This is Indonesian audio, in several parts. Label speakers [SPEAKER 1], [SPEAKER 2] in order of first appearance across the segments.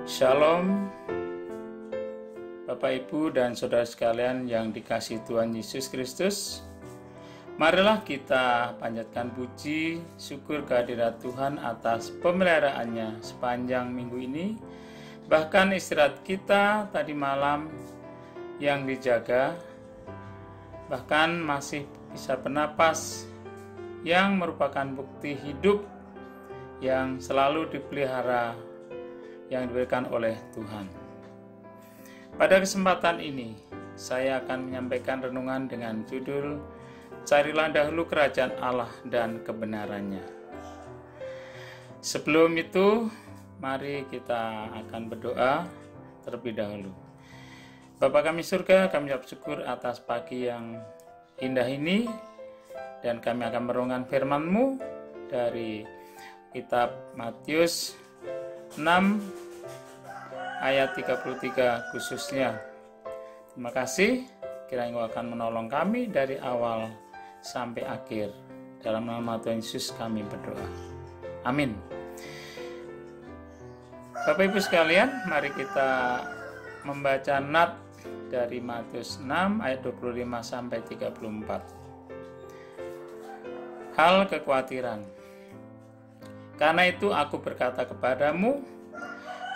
[SPEAKER 1] Shalom, Bapak Ibu dan Saudara sekalian yang dikasihi Tuhan Yesus Kristus. Marilah kita panjatkan puji syukur kehadirat Tuhan atas pemeliharaannya sepanjang minggu ini. Bahkan istirahat kita tadi malam yang dijaga, bahkan masih bisa bernapas, yang merupakan bukti hidup yang selalu dipelihara yang diberikan oleh Tuhan. Pada kesempatan ini, saya akan menyampaikan renungan dengan judul Carilah dahulu kerajaan Allah dan kebenarannya. Sebelum itu, mari kita akan berdoa terlebih dahulu. Bapa kami surga, kami ucap syukur atas pagi yang indah ini, dan kami akan merenungkan firman-Mu dari kitab Matius 6 ayat 33 khususnya. Terima kasih, kiranya Engkau akan menolong kami dari awal sampai akhir. Dalam nama Tuhan Yesus kami berdoa. Amin. Bapak Ibu sekalian, mari kita membaca nat dari Matius 6 ayat 25 sampai 34. Hal kekhawatiran. Karena itu aku berkata kepadamu,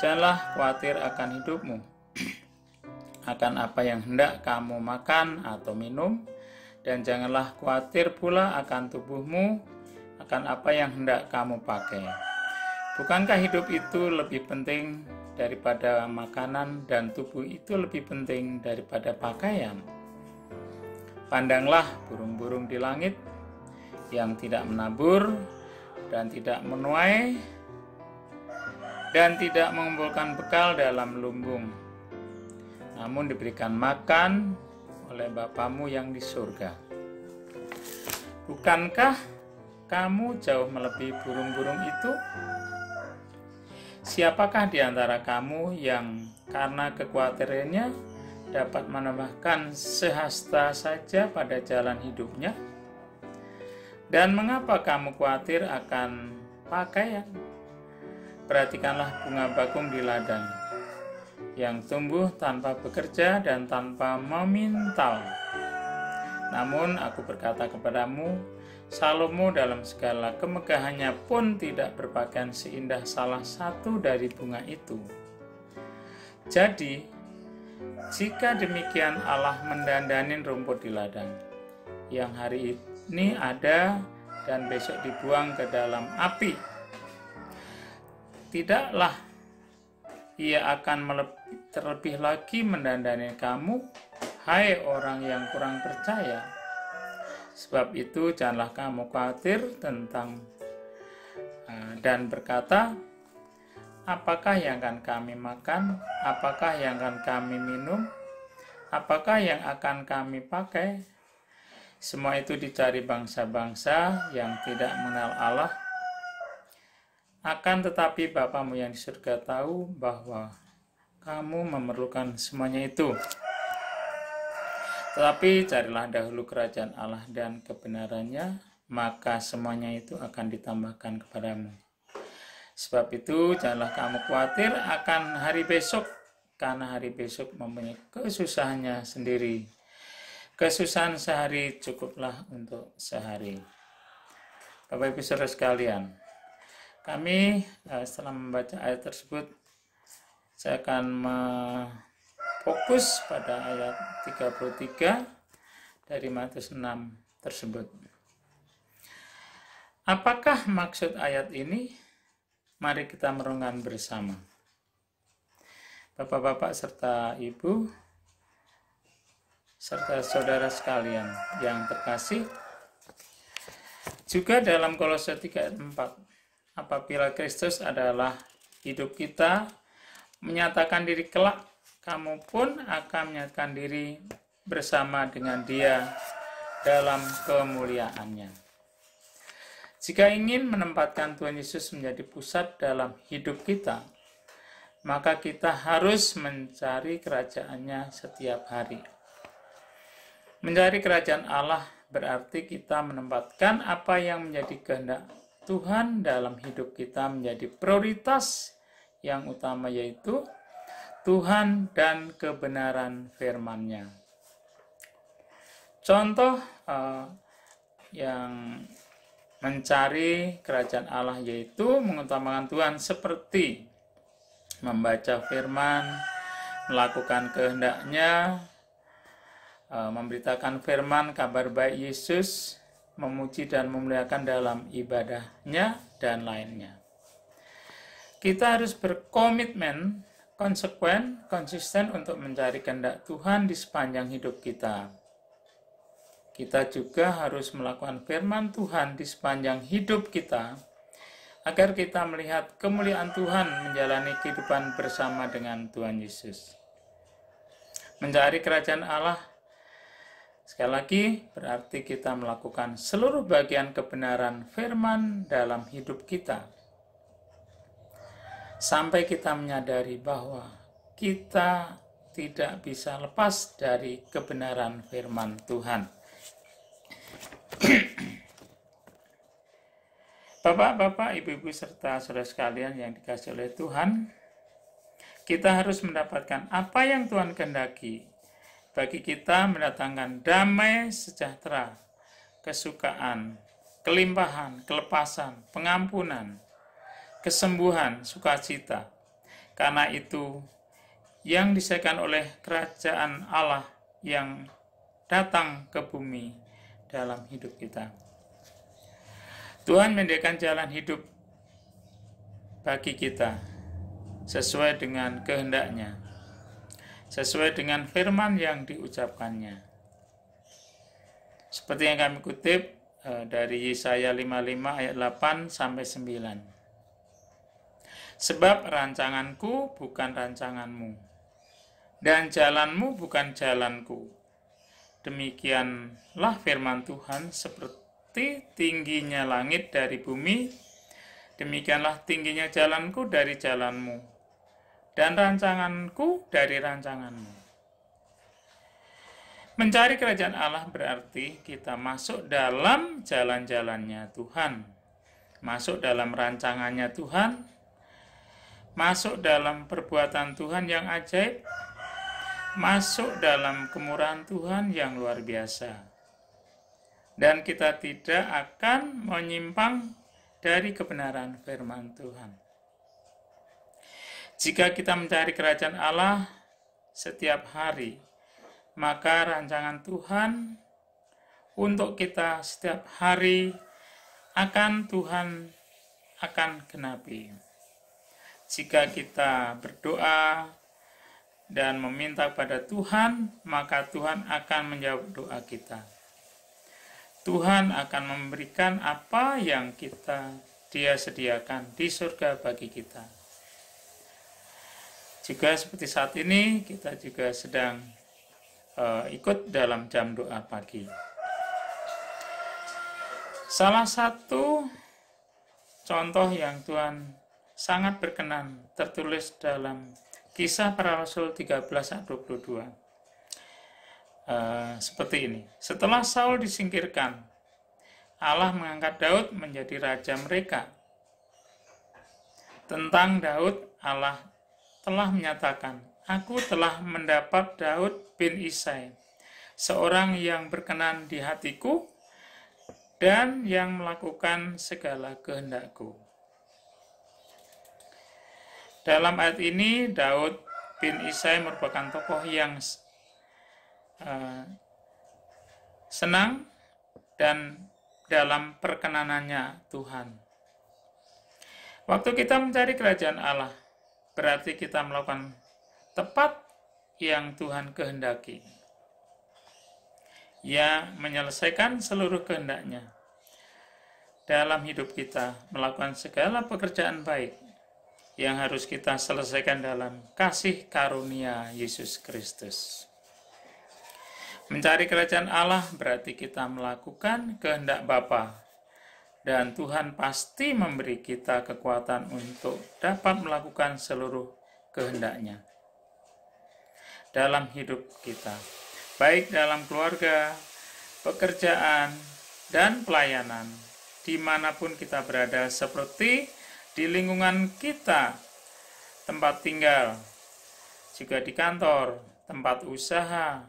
[SPEAKER 1] janganlah khawatir akan hidupmu, akan apa yang hendak kamu makan atau minum, dan janganlah khawatir pula akan tubuhmu, akan apa yang hendak kamu pakai. Bukankah hidup itu lebih penting daripada makanan, dan tubuh itu lebih penting daripada pakaian? Pandanglah burung-burung di langit yang tidak menabur dan tidak menuai dan tidak mengumpulkan bekal dalam lumbung, namun diberikan makan oleh Bapamu yang di surga. Bukankah kamu jauh melebihi burung-burung itu? Siapakah di antara kamu yang karena kekhawatirannya dapat menambahkan sehasta saja pada jalan hidupnya? Dan mengapa kamu khawatir akan pakaian? Perhatikanlah bunga bakung di ladang, yang tumbuh tanpa bekerja dan tanpa memintal. Namun aku berkata kepadamu, Salomo dalam segala kemegahannya pun tidak berpakaian seindah salah satu dari bunga itu. Jadi, jika demikian Allah mendandani rumput di ladang, yang hari ini ada dan besok dibuang ke dalam api, tidaklah Ia akan terlebih lagi mendandani kamu, hai orang yang kurang percaya. Sebab itu janganlah kamu khawatir tentang dan berkata, apakah yang akan kami makan, apakah yang akan kami minum, apakah yang akan kami pakai? Semua itu dicari bangsa-bangsa yang tidak mengenal Allah. Akan tetapi Bapamu yang di surga tahu bahwa kamu memerlukan semuanya itu. Tetapi carilah dahulu kerajaan Allah dan kebenarannya, maka semuanya itu akan ditambahkan kepadamu. Sebab itu janganlah kamu khawatir akan hari besok, karena hari besok mempunyai kesusahannya sendiri. Kesusahan sehari cukuplah untuk sehari. Bapak Ibu Saudara sekalian, kami setelah membaca ayat tersebut, saya akan fokus pada ayat 33 dari Matius 6 tersebut. Apakah maksud ayat ini? Mari kita merenungkan bersama. Bapak-bapak serta ibu, serta saudara sekalian yang terkasih, juga dalam Kolose 3 ayat 4, apabila Kristus adalah hidup kita, menyatakan diri kelak, kamu pun akan menyatakan diri bersama dengan Dia dalam kemuliaannya. Jika ingin menempatkan Tuhan Yesus menjadi pusat dalam hidup kita, maka kita harus mencari kerajaannya setiap hari. Mencari kerajaan Allah berarti kita menempatkan apa yang menjadi kehendak Tuhan dalam hidup kita menjadi prioritas yang utama, yaitu Tuhan dan kebenaran firman-Nya. Contoh yang mencari kerajaan Allah yaitu mengutamakan Tuhan seperti membaca firman, melakukan kehendak-Nya, memberitakan firman, kabar baik Yesus, memuji dan memuliakan dalam ibadahnya, dan lainnya. Kita harus berkomitmen, konsekuen, konsisten untuk mencari kehendak Tuhan di sepanjang hidup kita. Kita juga harus melakukan firman Tuhan di sepanjang hidup kita, agar kita melihat kemuliaan Tuhan menjalani kehidupan bersama dengan Tuhan Yesus. Mencari kerajaan Allah, sekali lagi, berarti kita melakukan seluruh bagian kebenaran firman dalam hidup kita, sampai kita menyadari bahwa kita tidak bisa lepas dari kebenaran firman Tuhan. Bapak-bapak, ibu-ibu, serta saudara sekalian yang dikasihi oleh Tuhan, kita harus mendapatkan apa yang Tuhan kehendaki bagi kita, mendatangkan damai, sejahtera, kesukaan, kelimpahan, kelepasan, pengampunan, kesembuhan, sukacita. Karena itu yang disediakan oleh kerajaan Allah yang datang ke bumi dalam hidup kita. Tuhan menyediakan jalan hidup bagi kita sesuai dengan kehendak-Nya, sesuai dengan firman yang diucapkannya. Seperti yang kami kutip dari Yesaya 55 ayat 8 sampai 9. Sebab rancanganku bukan rancanganmu, dan jalanmu bukan jalanku. Demikianlah firman Tuhan, seperti tingginya langit dari bumi, demikianlah tingginya jalanku dari jalanmu, dan rancanganku dari rancanganmu. Mencari kerajaan Allah berarti kita masuk dalam jalan-jalannya Tuhan, masuk dalam rancangannya Tuhan, masuk dalam perbuatan Tuhan yang ajaib, masuk dalam kemurahan Tuhan yang luar biasa. Dan kita tidak akan menyimpang dari kebenaran firman Tuhan. Jika kita mencari kerajaan Allah setiap hari, maka rancangan Tuhan untuk kita setiap hari Tuhan akan genapi. Jika kita berdoa dan meminta pada Tuhan, maka Tuhan akan menjawab doa kita. Tuhan akan memberikan apa yang Dia sediakan di surga bagi kita. Juga seperti saat ini, kita juga sedang ikut dalam jam doa pagi. Salah satu contoh yang Tuhan sangat berkenan tertulis dalam Kisah Para Rasul 13 ayat 22. Seperti ini. Setelah Saul disingkirkan, Allah mengangkat Daud menjadi raja mereka. Tentang Daud, Allah telah menyatakan, Aku telah mendapat Daud bin Isai, seorang yang berkenan di hatiku dan yang melakukan segala kehendakku. Dalam ayat ini, Daud bin Isai merupakan tokoh yang senang dan dalam perkenanannya Tuhan. Waktu kita mencari kerajaan Allah, berarti kita melakukan tepat yang Tuhan kehendaki. Ia menyelesaikan seluruh kehendak-Nya dalam hidup kita, melakukan segala pekerjaan baik yang harus kita selesaikan dalam kasih karunia Yesus Kristus. Mencari kerajaan Allah berarti kita melakukan kehendak Bapa, dan Tuhan pasti memberi kita kekuatan untuk dapat melakukan seluruh kehendak-Nya dalam hidup kita, baik dalam keluarga, pekerjaan, dan pelayanan, dimanapun kita berada, seperti di lingkungan kita, tempat tinggal, juga di kantor, tempat usaha,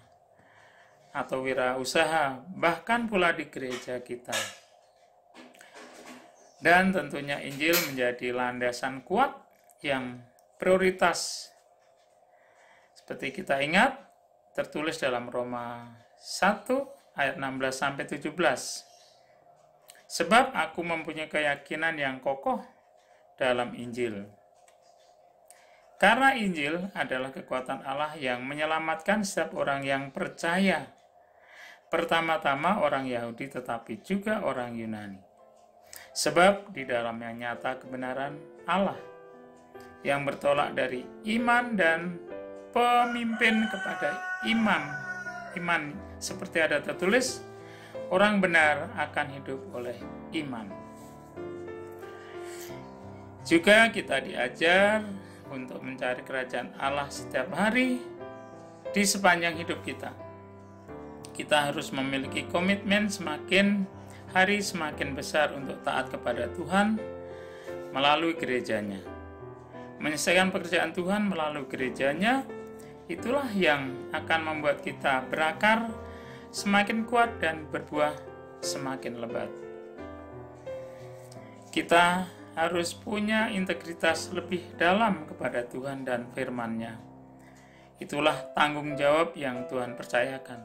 [SPEAKER 1] atau wirausaha, bahkan pula di gereja kita. Dan tentunya Injil menjadi landasan kuat yang prioritas. Seperti kita ingat, tertulis dalam Roma 1 ayat 16-17. Sebab aku mempunyai keyakinan yang kokoh dalam Injil. Karena Injil adalah kekuatan Allah yang menyelamatkan setiap orang yang percaya. Pertama-tama orang Yahudi tetapi juga orang Yunani. Sebab di dalamnya nyata kebenaran Allah yang bertolak dari iman dan pemimpin kepada iman seperti ada tertulis, orang benar akan hidup oleh iman. Juga kita diajar untuk mencari kerajaan Allah setiap hari di sepanjang hidup kita. Kita harus memiliki komitmen semakin hari semakin besar untuk taat kepada Tuhan melalui gerejanya. Menyelesaikan pekerjaan Tuhan melalui gerejanya, itulah yang akan membuat kita berakar semakin kuat dan berbuah semakin lebat. Kita harus punya integritas lebih dalam kepada Tuhan dan firman-Nya. Itulah tanggung jawab yang Tuhan percayakan.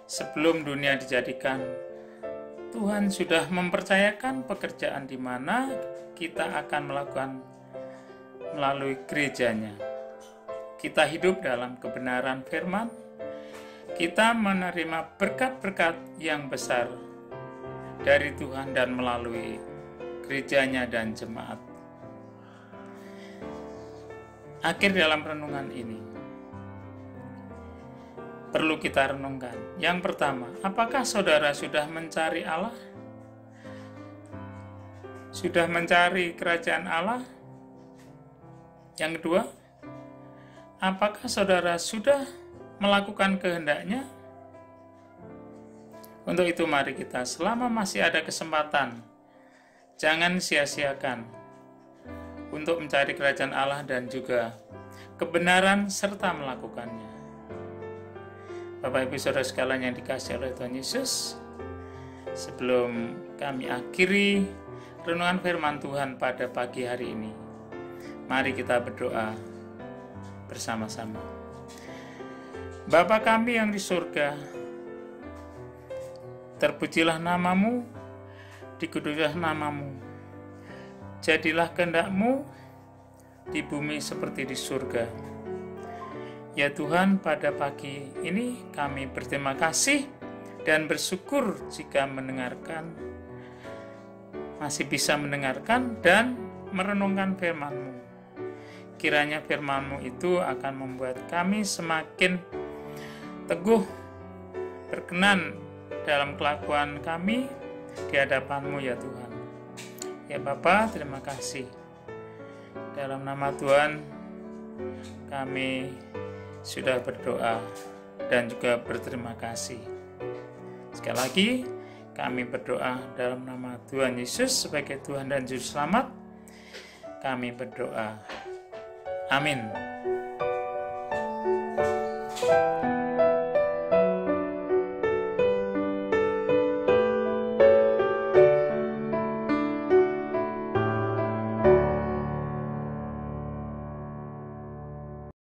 [SPEAKER 1] Sebelum dunia dijadikan, Tuhan sudah mempercayakan pekerjaan di mana kita akan melakukan melalui gerejanya. Kita hidup dalam kebenaran firman, kita menerima berkat-berkat yang besar dari Tuhan dan melalui gerejanya dan jemaat. Akhir dalam renungan ini perlu kita renungkan. Yang pertama, apakah saudara sudah mencari Allah? Sudah mencari kerajaan Allah? Yang kedua, apakah saudara sudah melakukan kehendak-Nya? Untuk itu mari kita selama masih ada kesempatan, jangan sia-siakan untuk mencari kerajaan Allah dan juga kebenaran serta melakukannya. Bapak Ibu Saudara sekalian yang dikasihi oleh Tuhan Yesus, sebelum kami akhiri renungan firman Tuhan pada pagi hari ini, mari kita berdoa bersama-sama. Bapa kami yang di surga, terpujilah nama-Mu, dikuduslah nama-Mu, jadilah kehendak-Mu di bumi seperti di surga. Ya Tuhan, pada pagi ini kami berterima kasih dan bersyukur jika masih bisa mendengarkan dan merenungkan firman-Mu. Kiranya firman-Mu itu akan membuat kami semakin teguh, berkenan dalam kelakuan kami di hadapan-Mu ya Tuhan. Ya Bapa, terima kasih. Dalam nama Tuhan kami sudah berdoa dan juga berterima kasih. Sekali lagi kami berdoa dalam nama Tuhan Yesus sebagai Tuhan dan Juru Selamat. Kami berdoa. Amin.